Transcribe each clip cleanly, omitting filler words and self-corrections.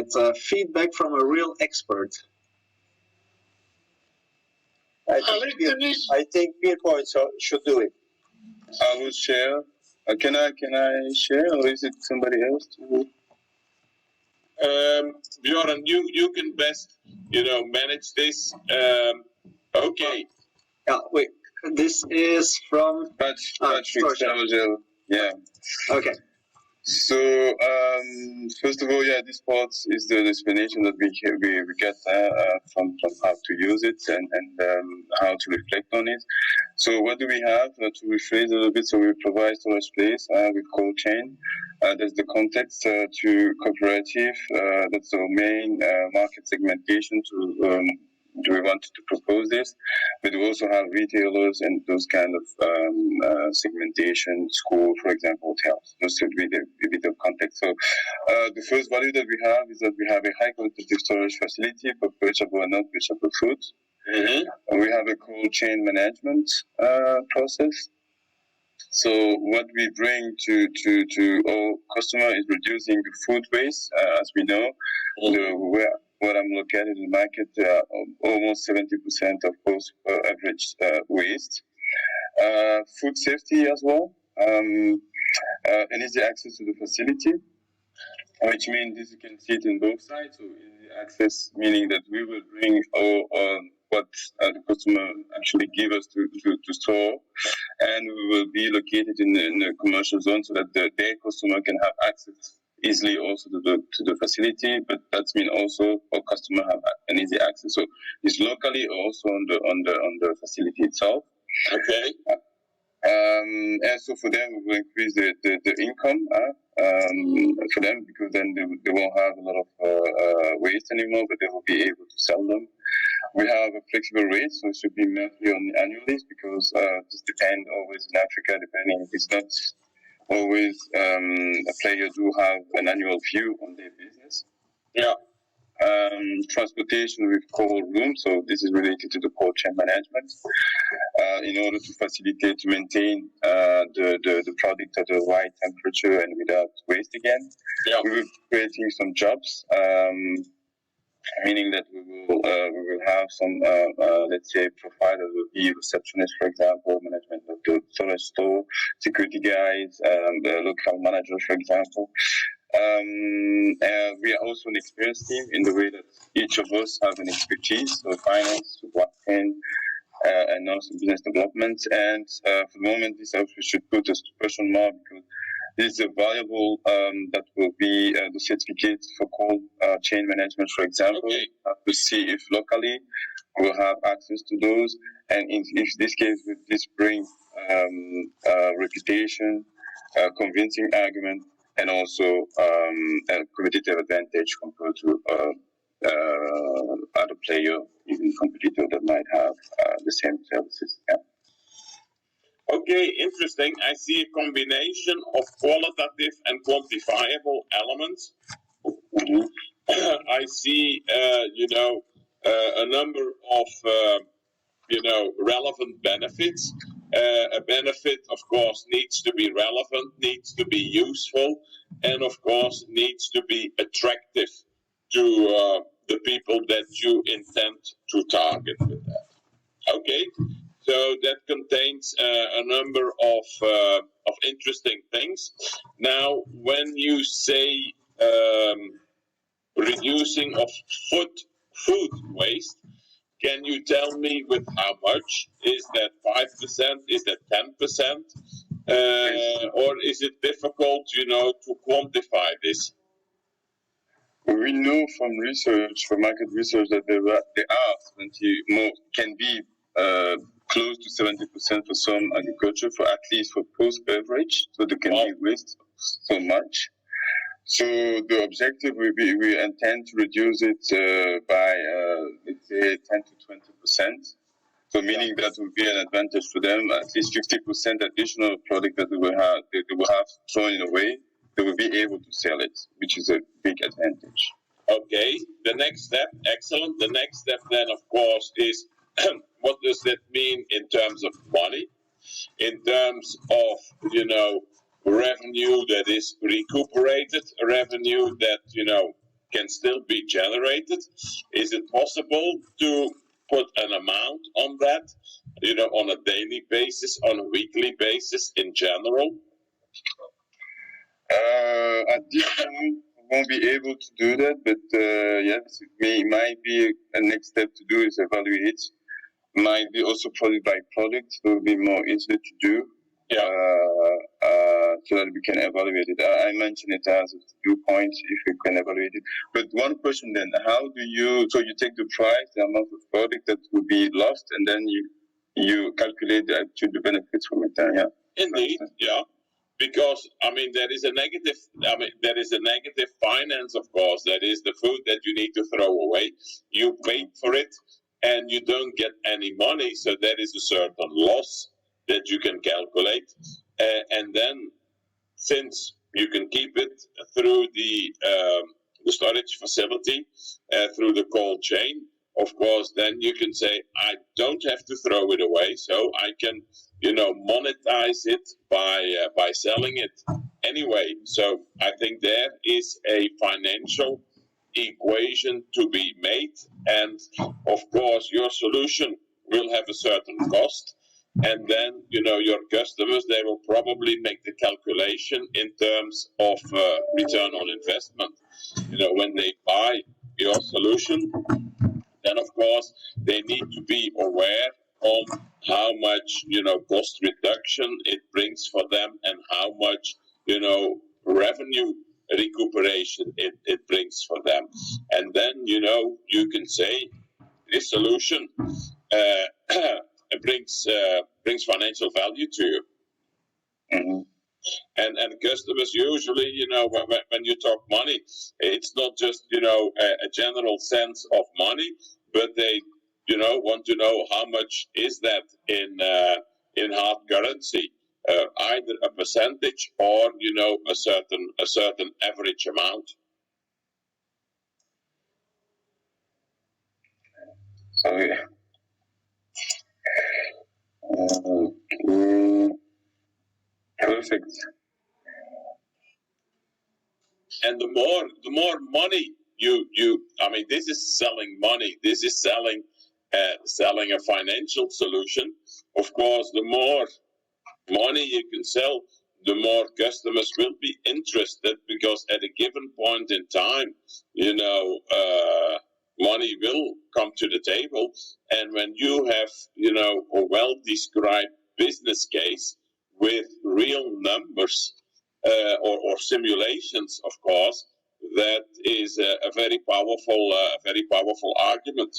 It's feedback from a real expert. I think Pierpoint should do it. I will share. Can I share, or is it somebody else? Bjorn, you can best manage this. Okay. Yeah, wait. This is from Batch yeah. Okay. So first of all, yeah, this part is the explanation that we get from how to use it and how to reflect on it. So what do we have to rephrase a little bit? So we provide storage place with cold chain. There's the context to cooperative. That's our main market segmentation to. Do we want to propose this? But we also have retailers and those kind of segmentation, school, for example, hotels. Those should be a bit of context. So the first value that we have is that we have a high qualitative storage facility for perishable and non-perishable foods. Mm-hmm. We have a cold chain management process. So what we bring to our customer is reducing the food waste, as we know. What I'm looking at in the market, almost 70% of post average waste. Food safety as well, and easy access to the facility, which means this you can see it in both sides. So easy access meaning that we will bring what the customer actually give us to store, and we will be located in the commercial zone so that their customer can have access easily also to the facility, but that means also our customer have an easy access. So it's locally also on the facility itself. Okay. And so for them, we will increase the income for them, because then they won't have a lot of waste anymore, but they will be able to sell them. We have a flexible rate, so it should be monthly or annually, because this depends always in Africa, depending. It's not always a player do have an annual view on their business. Yeah. Transportation with cold room, so this is related to the cold chain management. In order to facilitate to maintain the product at the right temperature and without waste again. Yeah. We will be creating some jobs. Meaning that we will have some let's say profiler will be receptionist, for example, management of the storage store, security guys, the local manager, for example. We are also an experienced team in the way that each of us have an expertise, so finance, blockchain, and also business development. And for the moment, this actually should put us to question mark, because this is a valuable that will be the certificate for cold chain management, for example, okay. To see if locally we'll have access to those, and if this case will this bring reputation, convincing argument, and also a competitive advantage compared to other player, even competitor that might have the same services. Yeah. Okay, interesting. I see a combination of qualitative and quantifiable elements. Mm-hmm. I see, a number of, relevant benefits. A benefit, of course, needs to be relevant, needs to be useful, and of course, needs to be attractive to the people that you intend to target with that. Okay. So that contains a number of interesting things. Now, when you say reducing of food waste, can you tell me with how much? Is that 5%? Is that 10%? Or is it difficult, to quantify this? We know from research, from market research, that there are 20 more, can be close to 70% for some agriculture, for at least for post-beverage, so they can be waste so much. So the objective will be, we intend to reduce it by, let's say, 10 to 20%. So meaning that will be an advantage to them, at least 50% additional product that they will have thrown away, they will be able to sell it, which is a big advantage. Okay, the next step, excellent. The next step then, of course, is what does that mean in terms of money? In terms of, revenue that is recuperated, revenue that, can still be generated? Is it possible to put an amount on that, on a daily basis, on a weekly basis in general? At this point, we won't be able to do that, but yes, it might be a next step to do is evaluate it. Might be also product by product, so it will be more easy to do. Yeah. So that we can evaluate it. I mentioned it as a viewpoint if we can evaluate it. But one question then, so you take the price, the amount of product that will be lost, and then you calculate the actual benefits from it. Yeah. Indeed, yeah. Because there is a negative finance, of course. That is the food that you need to throw away. You paid for it and you don't get any money, so there is a certain loss that you can calculate, and then since you can keep it through the storage facility, through the cold chain, of course, then you can say, I don't have to throw it away, so I can, monetize it by selling it anyway. So I think there is a financial equation to be made, and of course, your solution will have a certain cost. And then, your customers, they will probably make the calculation in terms of return on investment. When they buy your solution, then of course they need to be aware of how much, cost reduction it brings for them and how much, revenue recuperation it brings for them. And then, you can say this solution brings financial value to you. Mm-hmm. And customers usually, when you talk money, it's not just, a general sense of money, but they, want to know how much is that in hard currency, either a percentage or, a certain average amount. So yeah. Perfect. And the more money you this is selling money. This is selling a financial solution. Of course, the more money you can sell, the more customers will be interested, because at a given point in time, money will come to the table. And when you have, a well-described business case with real numbers, or simulations, of course, that is a very powerful argument.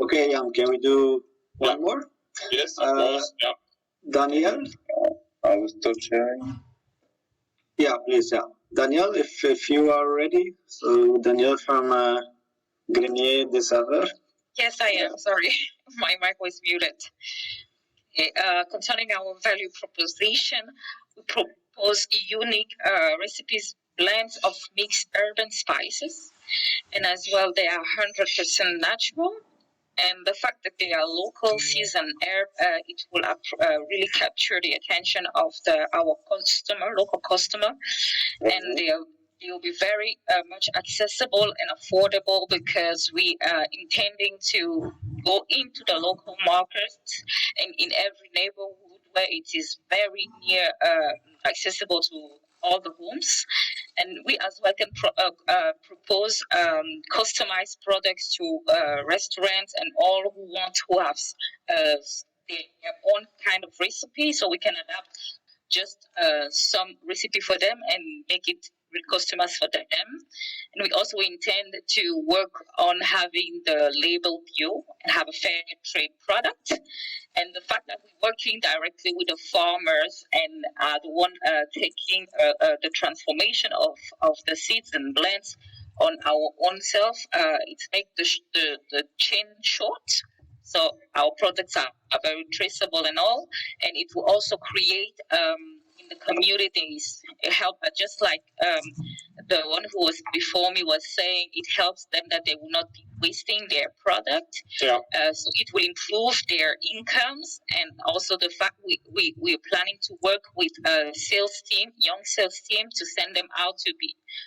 Okay, Jan, can we do one more? Yes, of course. Yeah. Daniel? I will stop sharing. Yeah, please, yeah. Daniel, if you are ready. So Daniel from Grenier des Saveurs. Yes, I am. Sorry, my mic was muted. Concerning our value proposition, we propose unique recipes, blends of mixed urban spices, and as well they are 100% natural. And the fact that they are local, seasoned herb, it will really capture the attention of our local customer, and they'll be very much accessible and affordable, because we are intending to go into the local markets and in every neighborhood where it is very near accessible to all the homes. And we as well can propose customized products to restaurants and all who have their own kind of recipe, so we can adapt just some recipe for them and make it with customers for them. And we also intend to work on having the label bio and have a fair trade product. And the fact that we're working directly with the farmers and are the one taking the transformation of the seeds and blends on our own self, it makes the chain short. So our products are very traceable and all, and it will also create in the communities, it help, just like the one who was before me was saying, it helps them that they will not be wasting their product. Yeah. So it will improve their incomes, and also the fact we're planning to work with a sales team, young sales team, to send them out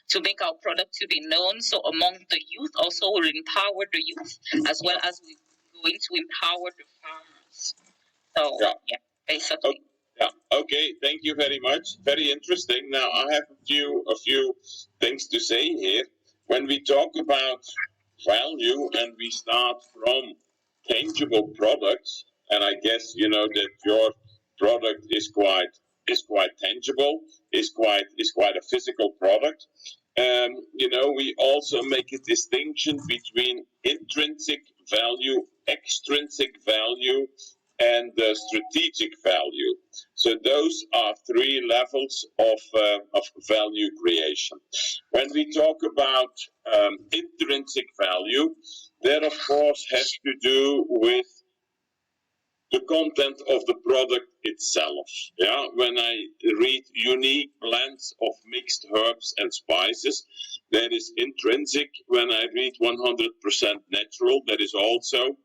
to make our product to be known. So among the youth, also we'll empower the youth as well as we're going to empower the farmers. So yeah, basically. Yeah. Okay. Thank you very much. Very interesting. Now I have a few things to say here. When we talk about value and we start from tangible products, and I guess you know that your product is quite tangible, is quite a physical product. You know, we also make a distinction between intrinsic value, extrinsic value, and strategic value. So those are three levels of value creation. When we talk about intrinsic value, that of course has to do with the content of the product itself. Yeah, when I read unique blends of mixed herbs and spices, that is intrinsic. When I read 100% natural, that is also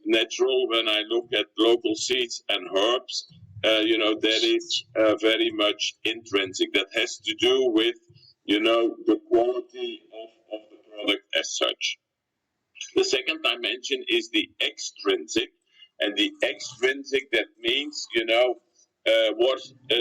natural. When I look at local seeds and herbs, you know, that is very much intrinsic. That has to do with, you know, the quality of the product as such. The second dimension is the extrinsic. And the extrinsic, that means, you know, what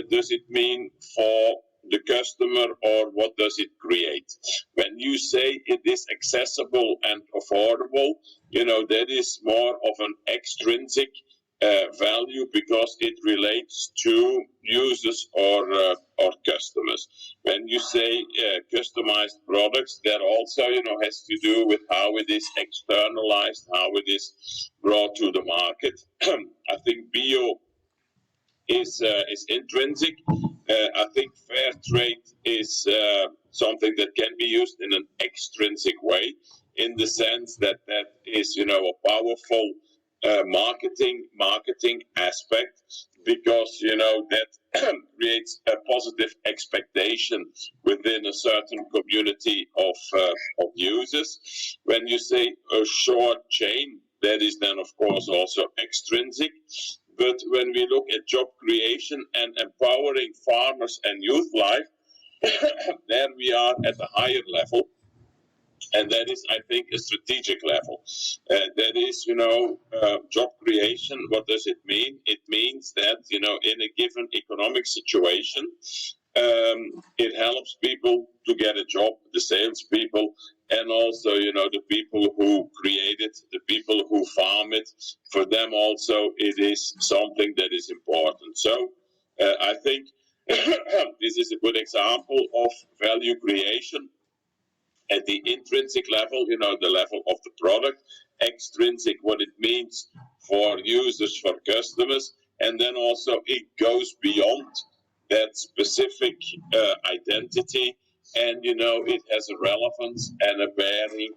does it mean for the customer, or what does it create? When you say it is accessible and affordable, you know, that is more of an extrinsic value, because it relates to users or customers. When you say customized products, that also, you know, has to do with how it is externalized, how it is brought to the market. I think bio is intrinsic. I think fair trade is something that can be used in an extrinsic way, in the sense that that is, you know, a powerful marketing aspect, because you know that creates a positive expectation within a certain community of users. When you say a short chain, that is then of course also extrinsic. But when we look at job creation and empowering farmers and youth life, there we are at a higher level. And that is, I think, a strategic level. That is, you know, job creation. What does it mean? It means that, you know, in a given economic situation, it helps people to get a job, the salespeople, and also, you know, the people who create it, the people who farm it. For them also, it is something that is important. So I think this is a good example of value creation. At the intrinsic level, you know, the level of the product. Extrinsic, what it means for users, for customers. And then also it goes beyond that specific identity. And, you know, it has a relevance and a bearing,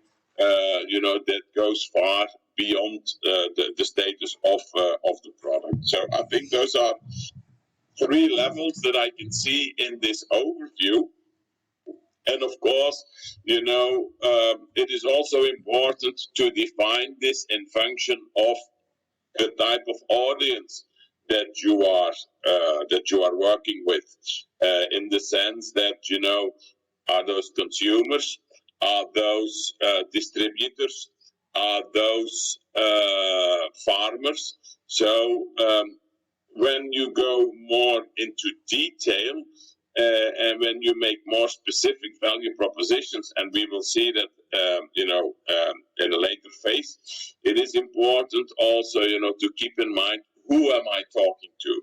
you know, that goes far beyond the status of the product. So I think those are three levels that I can see in this overview. And of course, you know, it is also important to define this in function of the type of audience that you are working with, in the sense that, you know, are those consumers, are those distributors, are those farmers. So when you go more into detail, and when you make more specific value propositions, and we will see that, you know, in a later phase, it is important also, you know, to keep in mind, who am I talking to?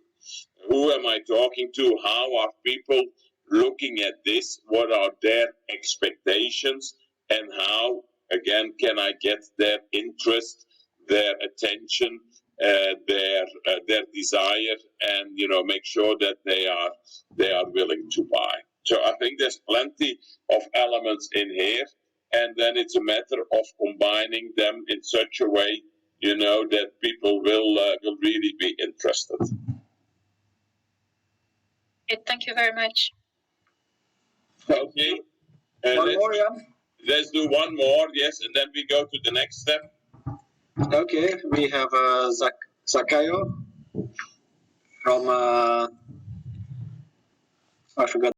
Who am I talking to? How are people looking at this? What are their expectations? And how, again, can I get their interest, their attention, their desire, and, you know, make sure that they are willing to buy. So I think there's plenty of elements in here, and then it's a matter of combining them in such a way, you know, that people will really be interested. Okay, thank you very much. Okay. One more, Jan? let's do one more, yes, and then we go to the next step. Okay, we have Zakayo from I forgot